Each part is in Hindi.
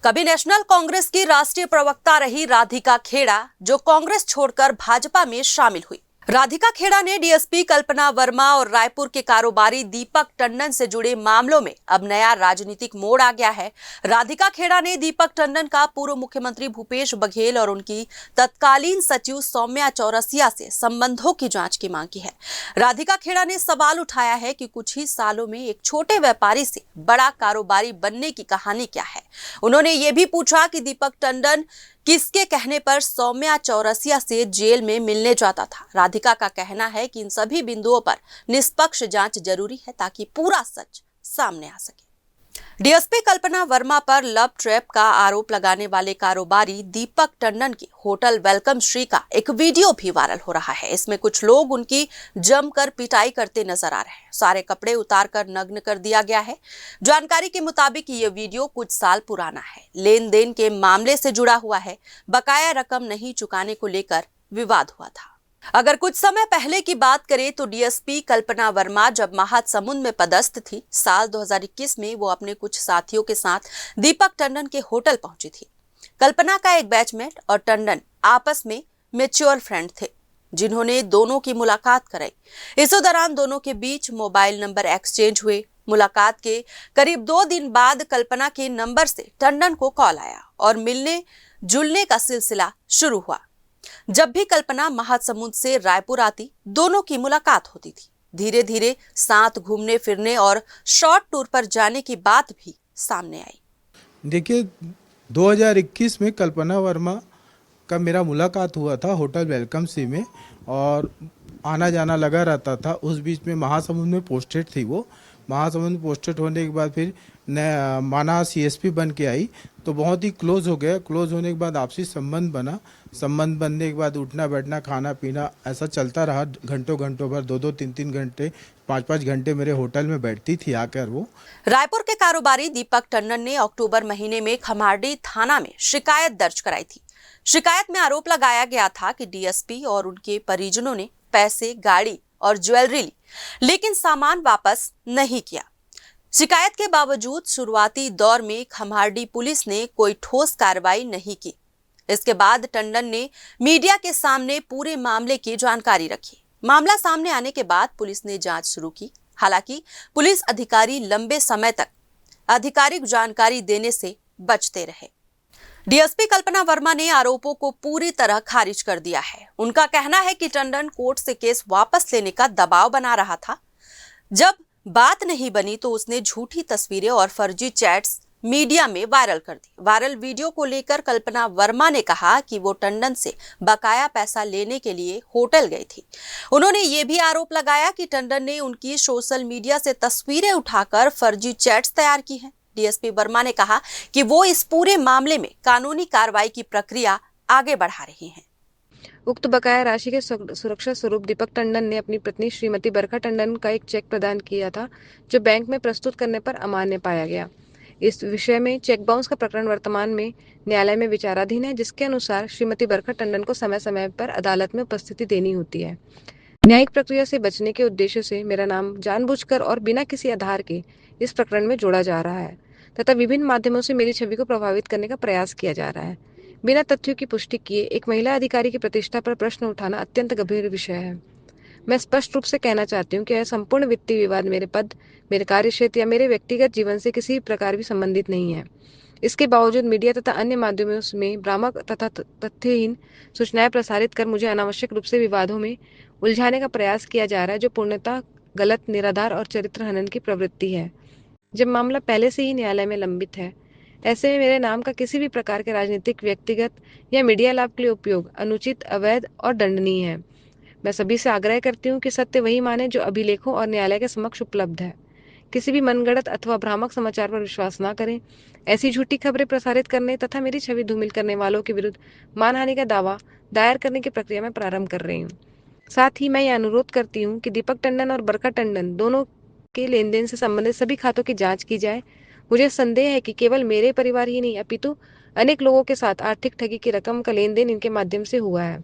कभी नेशनल कांग्रेस की राष्ट्रीय प्रवक्ता रही राधिका खेड़ा, जो कांग्रेस छोड़कर भाजपा में शामिल हुई। राधिका खेड़ा ने डीएसपी कल्पना वर्मा और रायपुर के कारोबारी दीपक टंडन से जुड़े मामलों में अब नया राजनीतिक मोड़ आ गया है। राधिका खेड़ा ने दीपक टंडन का पूर्व मुख्यमंत्री भूपेश बघेल और उनकी तत्कालीन सचिव सौम्या चौरसिया से संबंधों की जांच की मांग की है। राधिका खेड़ा ने सवाल उठाया है कि कुछ ही सालों में एक छोटे व्यापारी से बड़ा कारोबारी बनने की कहानी क्या है। उन्होंने ये भी पूछा कि दीपक टंडन किसके कहने पर सौम्या चौरसिया से जेल में मिलने जाता था। राधिका का कहना है कि इन सभी बिंदुओं पर निष्पक्ष जांच जरूरी है ताकि पूरा सच सामने आ सके। डीएसपी कल्पना वर्मा पर लव ट्रैप का आरोप लगाने वाले कारोबारी दीपक टंडन की होटल वेलकम श्री का एक वीडियो भी वायरल हो रहा है। इसमें कुछ लोग उनकी जमकर पिटाई करते नजर आ रहे हैं। सारे कपड़े उतारकर नग्न कर दिया गया है। जानकारी के मुताबिक ये वीडियो कुछ साल पुराना है, लेन देन के मामले से जुड़ा हुआ है। बकाया रकम नहीं चुकाने को लेकर विवाद हुआ था। अगर कुछ समय पहले की बात करें तो डीएसपी कल्पना वर्मा जब महासमुंद में पदस्थ थी, साल 2021 में वो अपने कुछ साथियों के साथ दीपक टंडन के होटल पहुंची थी। कल्पना का एक बैचमेट और टंडन आपस में म्यूचुअल फ्रेंड थे, जिन्होंने दोनों की मुलाकात कराई। इस दौरान दोनों के बीच मोबाइल नंबर एक्सचेंज हुए। मुलाकात के करीब 2 दिन बाद कल्पना के नंबर से टंडन को कॉल आया और मिलने जुलने का सिलसिला शुरू हुआ। जब भी कल्पना महासमुंद से रायपुर आती, दोनों की मुलाकात होती थी। धीरे धीरे साथ घूमने फिरने और शॉर्ट टूर पर जाने की बात भी सामने आई। देखिए, 2021 में कल्पना वर्मा का मेरा मुलाकात हुआ था होटल वेलकम सी में, और आना जाना लगा रहता था। उस बीच में महासमुंद में पोस्टेड थी। वो महासमुंद में पोस्टेड होने के बाद फिर माना सीएसपी बन के आई, तो बहुत ही क्लोज हो गया। क्लोज होने के बाद आपसी संबंध बना। संबंध बनने के बाद उठना बैठना खाना पीना ऐसा चलता रहा घंटों घंटों भर। 2-2 3-3 घंटे 5-5 घंटे मेरे होटल में बैठती थी आकर वो। रायपुर के कारोबारी दीपक टंडन ने अक्टूबर महीने में खमारडी थाना में शिकायत दर्ज कराई थी। शिकायत में आरोप लगाया गया था कि डीएसपी और उनके परिजनों ने पैसे, गाड़ी और ज्वेलरी ली, लेकिन सामान वापस नहीं किया। शिकायत के बावजूद शुरुआती दौर में खमारडी पुलिस ने कोई ठोस कार्रवाई नहीं की। इसके बाद टंडन ने मीडिया के सामने पूरे मामले की जानकारी रखी। मामला सामने आने के बाद पुलिस ने जांच शुरू की। हालांकि पुलिस अधिकारी लंबे समय तक आधिकारिक जानकारी देने से बचते रहे। डीएसपी कल्पना वर्मा ने आरोपों को पूरी तरह खारिज कर दिया है। उनका कहना है कि टंडन कोर्ट से केस वापस लेने का दबाव बना रहा था। जब बात नहीं बनी तो उसने झूठी तस्वीरें और फर्जी चैट्स मीडिया में वायरल कर दी। वायरल वीडियो को लेकर कल्पना वर्मा ने कहा कि वो टंडन से बकाया पैसा लेने के लिए होटल गई थी। उन्होंने ये भी आरोप लगाया कि टंडन ने उनकी सोशल मीडिया से तस्वीरें उठाकर फर्जी चैट्स तैयार की हैं। डीएसपी वर्मा ने कहा कि वो इस पूरे मामले में कानूनी कार्रवाई की प्रक्रिया आगे बढ़ा रही हैं। उक्त बकाया राशि के सुरक्षा स्वरूप दीपक टंडन ने अपनी पत्नी श्रीमती बरखा टंडन का एक चेक प्रदान किया था, जो बैंक में प्रस्तुत करने पर अमान्य पाया गया। इस विषय में चेक बाउंस का प्रकरण वर्तमान में न्यायालय में विचाराधीन है, जिसके अनुसार श्रीमती बरखा टंडन को समय समय पर अदालत में उपस्थिति देनी होती है। न्यायिक प्रक्रिया से बचने के उद्देश्य से मेरा नाम जानबूझकर और बिना किसी आधार के इस प्रकरण में जोड़ा जा रहा है तथा विभिन्न माध्यमों से मेरी छवि को प्रभावित करने का प्रयास किया जा रहा है। बिना तथ्यों की पुष्टि किए एक महिला अधिकारी की प्रतिष्ठा पर प्रश्न उठाना अत्यंत गंभीर विषय है। मैं स्पष्ट रूप से कहना चाहती हूँ कि यह संपूर्ण वित्तीय विवाद मेरे पद, मेरे कार्यक्षेत्र या मेरे व्यक्तिगत जीवन से किसी प्रकार भी संबंधित नहीं है। इसके बावजूद मीडिया तथा अन्य माध्यमों में भ्रामक तथा तथ्यहीन सूचनाएं प्रसारित कर मुझे अनावश्यक रूप से विवादों में उलझाने का प्रयास किया जा रहा है, जो पूर्णतः गलत, निराधार और चरित्र हनन की प्रवृत्ति है। जब मामला पहले से ही न्यायालय में लंबित है, ऐसे में मेरे नाम का किसी भी प्रकार के राजनीतिक, व्यक्तिगत या मीडिया लाभ के लिए उपयोग अनुचित, अवैध और दंडनीय है। मैं सभी से आग्रह करती हूँ कि सत्य वही माने जो अभिलेखों और न्यायालय के समक्ष उपलब्ध है। किसी भी मनगढ़ंत अथवा भ्रामक समाचार पर विश्वास न करें। ऐसी झूठी खबरें प्रसारित करने तथा मेरी छवि धूमिल करने वालों के विरुद्ध मानहानि का दावा दायर करने की प्रक्रिया में प्रारंभ कर रही हूँ। साथ ही मैं यह अनुरोध करती हूँ कि दीपक टंडन और बरखा टंडन दोनों के लेन देन से संबंधित सभी खातों की जाँच की जाए। मुझे संदेह है कि केवल मेरे परिवार ही नहीं, अपितु अनेक लोगों के साथ आर्थिक ठगी की रकम का लेन देन इनके माध्यम से हुआ है।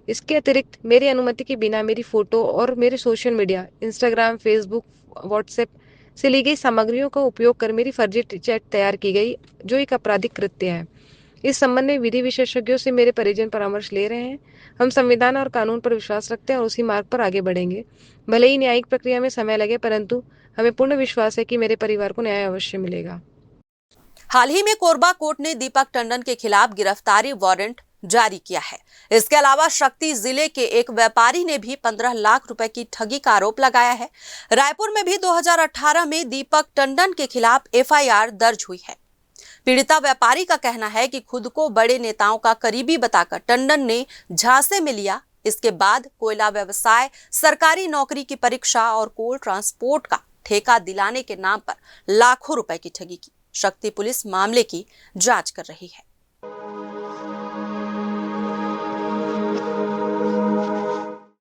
इसके अतिरिक्त मेरी अनुमति के बिना मेरी फोटो और मेरे social media, Instagram, Facebook, WhatsApp से ली गई सामग्रियों का उपयोग कर मेरी फर्जी चेक तैयार की गई, जो एक आपराधिक कृत्य है। इस संबंध में विधि विशेषज्ञों से मेरे परिजन परामर्श ले रहे हैं। हम संविधान और कानून पर विश्वास रखते हैं और उसी मार्ग पर आगे बढ़ेंगे। भले ही न्यायिक प्रक्रिया में समय लगे, परंतु हमें पूर्ण विश्वास है कि मेरे परिवार को न्याय अवश्य मिलेगा। हाल ही में कोरबा कोर्ट ने दीपक टंडन के खिलाफ गिरफ्तारी वारंट जारी किया है। इसके अलावा शक्ति जिले के एक व्यापारी ने भी 15 लाख रुपए की ठगी का आरोप लगाया है। रायपुर में भी 2018 में दीपक टंडन के खिलाफ एफआईआर दर्ज हुई है। पीड़िता व्यापारी का कहना है कि खुद को बड़े नेताओं का करीबी बताकर टंडन ने झांसे में लिया। इसके बाद कोयला व्यवसाय, सरकारी नौकरी की परीक्षा और कोल ट्रांसपोर्ट का ठेका दिलाने के नाम पर लाखों रुपए की ठगी की। शक्ति पुलिस मामले की जांच कर रही है।